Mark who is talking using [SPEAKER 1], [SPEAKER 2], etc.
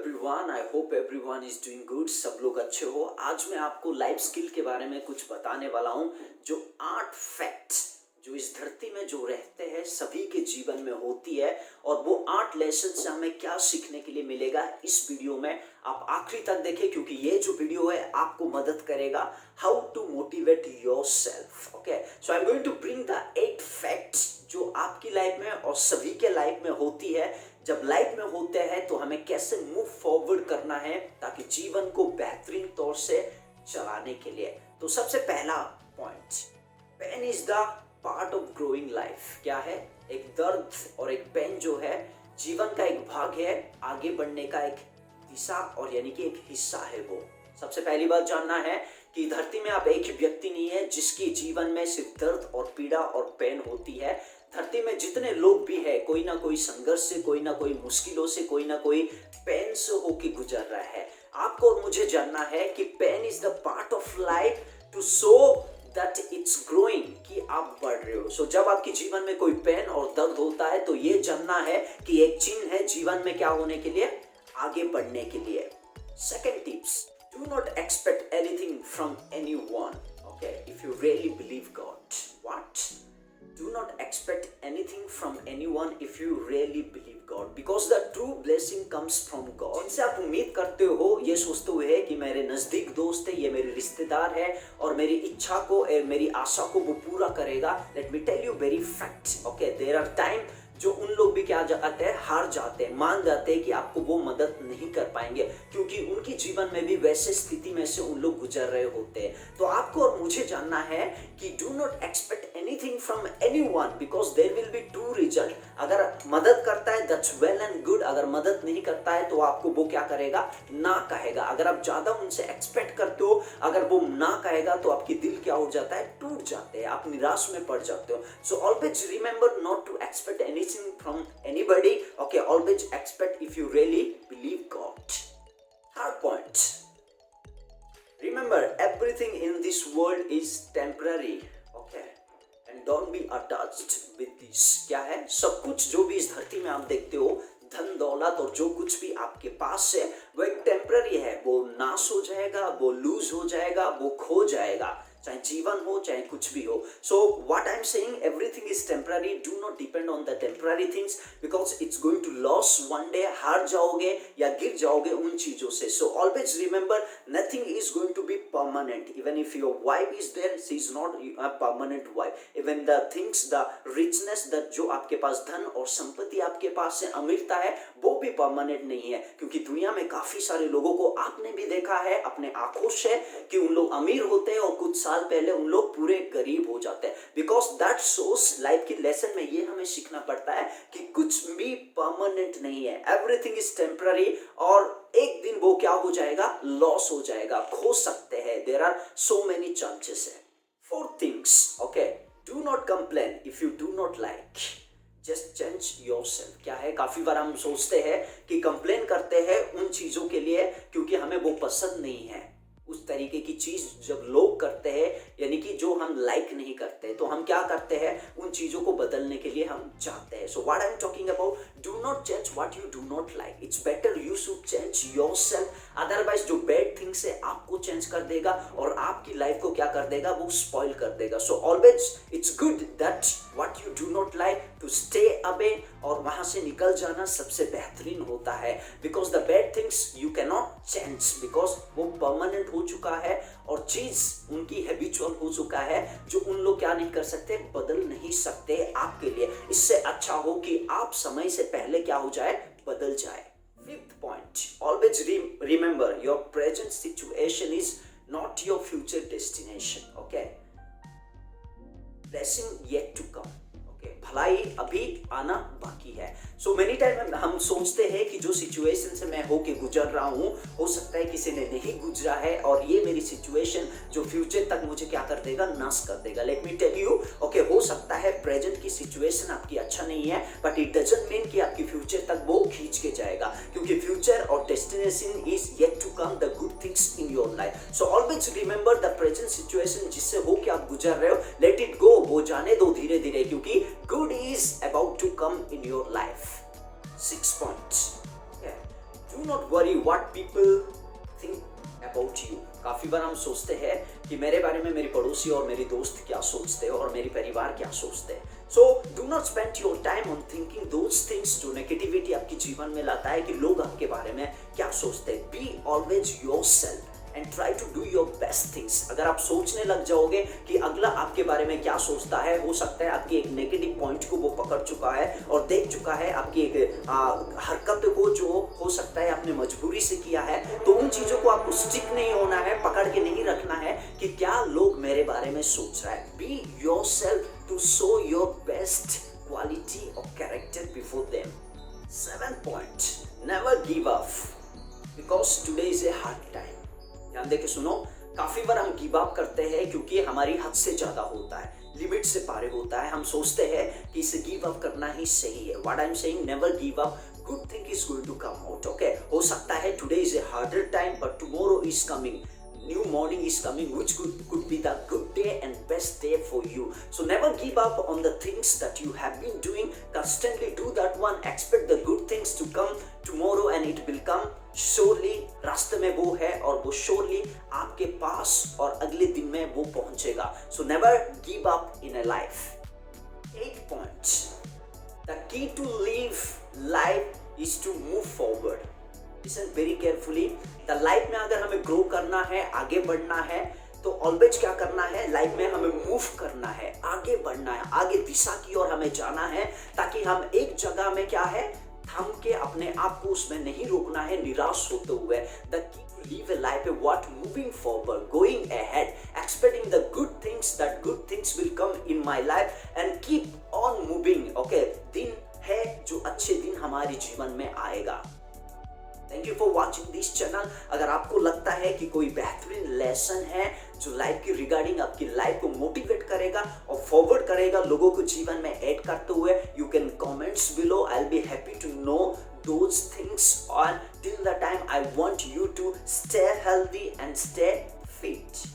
[SPEAKER 1] Everyone, I hope everyone is doing good. सब लोग अच्छे हो। आज मैं आपको लाइफ स्किल के बारे में कुछ बताने वाला हूँ। जो 8 फैक्ट्स जो इस धरती में जो रहते हैं सभी के जीवन में होती है, और वो 8 लेसन से हमें क्या सीखने के लिए मिलेगा इस वीडियो में। आप आखिरी तक देखें क्योंकि ये जो वीडियो है आपको मदद करेगा how to motivate yourself. Okay, so I am going to bring the 8 facts जो आपकी लाइफ में और सभी के लाइफ में होती है। जब लाइफ में होते हैं तो हमें कैसे मूव फॉरवर्ड करना है ताकि जीवन को बेहतरीन तौर से चलाने के लिए। तो सबसे पहला point, pain is the part of growing life. क्या है? एक दर्द और एक पेन जो है जीवन का एक भाग है, आगे बढ़ने का एक दिशा और यानी कि एक हिस्सा है वो। सबसे पहली बात जानना है कि धरती में आप एक ही व्यक्ति नहीं है जिसके जीवन में सिर्फ दर्द और पीड़ा और पेन होती है। धरती में जितने लोग भी है, कोई ना कोई संघर्ष से, कोई ना कोई मुश्किलों से, कोई ना कोई पेन से होके गुजर रहा है। आपको और मुझे जानना है कि pain is the part of life to show that it's growing, कि आप बढ़ रहे हो। सो जब आपके जीवन में कोई पेन और दर्द होता है तो ये जानना है कि एक चिन्ह है जीवन में क्या होने के लिए, आगे बढ़ने के लिए। Second tips, do not expect anything from anyone. Okay, if you really believe God. What? Do not expect anything from anyone if you really believe God, because the true blessing comes from God. जिनसे आप उम्मीद करते हो, ये सोचते हुए कि मेरे नजदीक दोस्त है, ये मेरे रिश्तेदार है और मेरी इच्छा को, मेरी आशा को वो पूरा करेगा। Let me tell you very fact. Okay, there are time जो उन लोग भी क्या जाते हैं, हार जाते हैं, मान जाते हैं कि आपको वो मदद नहीं कर पाएंगे क्योंकि उनके जीवन में भी वैसे स्थिति में से उन लोग गुजर रहे होते हैं। तो आपको और मुझे जानना है कि do not expect anything from anyone because there will be two result. अगर मदद करता है दैट्स वेल एंड गुड, अगर मदद नहीं करता है तो आपको वो क्या करेगा, ना कहेगा। अगर आप ज्यादा उनसे एक्सपेक्ट करते हो, अगर वो ना कहेगा तो आपके दिल क्या हो जाता है, टूट जाते हैं, आप निराश में पड़ जाते हो। So always remember not to expect anything from anybody. Okay, always expect if you really believe God. Third point, remember everything in this world is temporary. Okay, and don't be attached with this. क्या है? सब कुछ जो भी इस धरती में आप देखते हो, धन दौलत और जो कुछ भी आपके पास है वो एक टेम्पररी है। वो नाश हो जाएगा, वो लूज हो जाएगा, वो खो जाएगा, चाहे जीवन हो चाहे कुछ भी हो। So what I am saying, everything is temporary. Do not depend on the temporary things because it's going to loss one day. हार जाओगे या गिर जाओगे उन चीजों से। So always remember nothing is going to be permanent. Even if your wife is there, she is not a permanent wife. Even the things, the richness, the जो आपके पास धन और संपत्ति आपके पास है, अमीरता है, वो भी परमानेंट नहीं है। क्योंकि दुनिया में काफी सारे लोगों को आपने भी देखा है अपने आंखों से कि उन लोग अमीर होते हैं और कुछ साल पहले उन लोग पूरे गरीब हो जाते हैं। बिकॉज दैट शोस, लाइफ की लेसन में ये हमें सीखना पड़ता है कि कुछ भी परमानेंट नहीं है, एवरीथिंग इज टेम्पररी। और एक दिन वो क्या हो जाएगा, लॉस हो जाएगा, खो सकते हैं। There are so many chances है। Fourth things, okay, do not complain if you do not like, just change yourself. क्या है, काफी बार हम सोचते हैं कि कंप्लेन करते हैं उन चीजों के लिए क्योंकि हमें वो पसंद नहीं है। उस तरीके की चीज जब लोग करते हैं, यानी कि जो हम लाइक नहीं करते, तो हम क्या करते हैं, उन चीजों को बदलने के लिए हम चाहते हैं। सो what I am talking about, do not change what you do not like. It's better you should change yourself. Otherwise जो बैड थिंग्स है आपको चेंज कर देगा और आपकी लाइफ को क्या कर देगा, वो स्पॉइल कर देगा। So always it's good that what you do not like to stay away, और वहां से निकल जाना सबसे बेहतरीन होता है। Because the bad things you can not change because वो परमानेंट हो चुका है और चीज उनकी हैबिचुअल हो चुका है, जो उन लोग क्या नहीं कर सकते, बदल नहीं सकते आपके लिए। इससे अच्छा हो कि आप समय से पहले क्या हो जाए, बदल जाए। Fifth point, always remember your present situation is not your future destination. Okay, blessing yet to come. भलाई अभी आना बाकी है। सो मेनी टाइम हम सोचते हैं कि जो सिचुएशन से मैं होके गुजर रहा हूँ, हो सकता है किसी ने नहीं गुजरा है और ये मेरी सिचुएशन जो फ्यूचर तक मुझे क्या कर देगा, नाश कर देगा। Let me tell you, okay, हो सकता है प्रेजेंट की सिचुएशन आपकी अच्छा नहीं है, बट इट डजंट मीन कि आपकी फ्यूचर तक वो खींच के जाएगा, क्योंकि फ्यूचर और destination is yet to come, the good things in your life. So always remember the present situation जिससे हो के आप गुजर रहे हो, लेट इट गो, वो जाने दो धीरे धीरे, क्योंकि good is about to come in your life. 6 points. Okay. Do not worry what people think about you. काफी बार हम सोचते हैं कि मेरे बारे में मेरे पड़ोसी और मेरे दोस्त क्या सोचते हैं और मेरे परिवार क्या सोचते हैं. So do not spend your time on thinking those things जो नेगेटिविटी आपके जीवन में लाता है कि लोग आपके बारे में क्या सोचते हैं. Be always yourself and try to do your best things. अगर आप सोचने लग जाओगे कि अगला आपके बारे में क्या सोचता है, हो सकता है आपकी एक नेगेटिव पॉइंट को वो पकड़ चुका है और देख चुका है आपकी एक हरकत को जो हो सकता है आपने मजबूरी से किया है, तो उन चीजों को आपको स्टिक नहीं होना है, पकड़ के नहीं रखना है कि क्या लोग मेरे बारे में सोच रहा है. Be yourself to show your best quality or character before them. 7th point, never give up because today is a hard time. ध्यान देके सुनो. काफी बार हम गिव अप करते हैं क्योंकि हमारी हद से ज्यादा होता है, लिमिट से पारे होता है. हम सोचते हैं कि इसे गिव अप करना ही सही है. What I am saying, never give up. Good thing is going to come out. Okay, हो सकता है today is a harder time but tomorrow is coming. New morning is coming which could be the good day and best day for you. So never give up on the things that you have been doing. Constantly do that one. Expect the good things to come tomorrow and it will come surely. रास्ते में वो है और वो surely आपके पास और अगले दिन में वो पहुंचेगा. So never give up in a life. 8th point. The key to live life is to move forward. Listen very carefully. The life में अगर हमें ग्रो करना है, आगे बढ़ना है, तो ऑलवेज क्या करना है, लाइफ में हमें मूव करना है, आगे बढ़ना है, आगे दिशा की ओर हमें जाना है, ताकि हम एक जगह में क्या है, थम के अपने आप को उसमें नहीं रोकना है निराश होते हुए. The key to live a life is what moving forward, going ahead, expecting the good things, that good things will come in my life and keep on moving. Okay, दिन है जो अच्छे दिन हमारे जीवन में आएगा. Thank you for watching this channel. अगर आपको लगता है कि कोई बेहतरीन लेसन है जो लाइफ की रिगार्डिंग आपकी लाइफ को मोटिवेट करेगा और फॉरवर्ड करेगा लोगों को जीवन में ऐड करते हुए, you can comments below. I will be happy to know those things. और till the time I want you to stay healthy and stay fit.